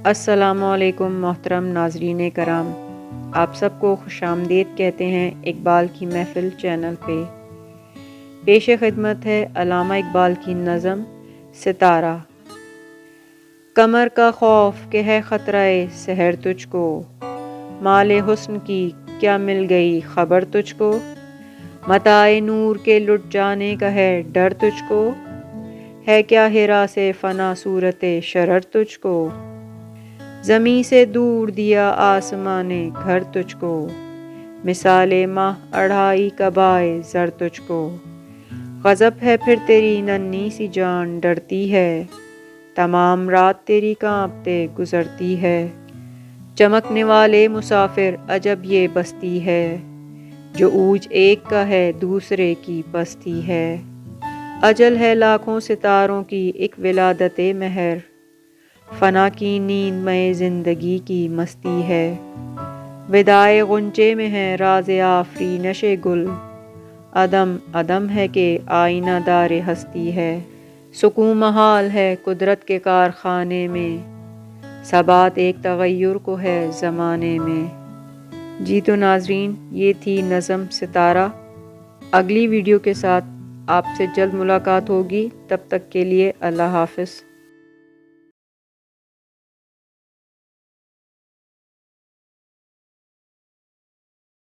السلام علیکم محترم ناظرین کرام، آپ سب کو خوش آمدید کہتے ہیں اقبال کی محفل چینل پہ۔ پیش خدمت ہے علامہ اقبال کی نظم ستارہ۔ کمر کا خوف کہ ہے خطرہ سحر تجھ کو، مال حسن کی کیا مل گئی خبر تجھ کو، متاع نور کے لٹ جانے کا ہے ڈر تجھ کو، ہے کیا ہراس فنا صورت شرر تجھ کو، زمیں سے دور دیا آسمان گھر تجھ کو، مثال ماہ اڑھائی کعبۂ زر تجھ کو، غضب ہے پھر تیری ننھی سی جان ڈرتی ہے، تمام رات تیری کانپتے گزرتی ہے، چمکنے والے مسافر عجب یہ بستی ہے، جو اوج ایک کا ہے دوسرے کی پستی ہے، اجل ہے لاکھوں ستاروں کی ایک ولادت مہر، فنا کی نیند میں زندگی کی مستی ہے، وداع غنچے میں ہے راز آفرینش گل، عدم عدم ہے کہ آئینہ دار ہستی ہے، سکون محال ہے قدرت کے کارخانے میں، ثبات ایک تغیر کو ہے زمانے میں۔ جی تو ناظرین، یہ تھی نظم ستارہ۔ اگلی ویڈیو کے ساتھ آپ سے جلد ملاقات ہوگی، تب تک کے لیے اللہ حافظ۔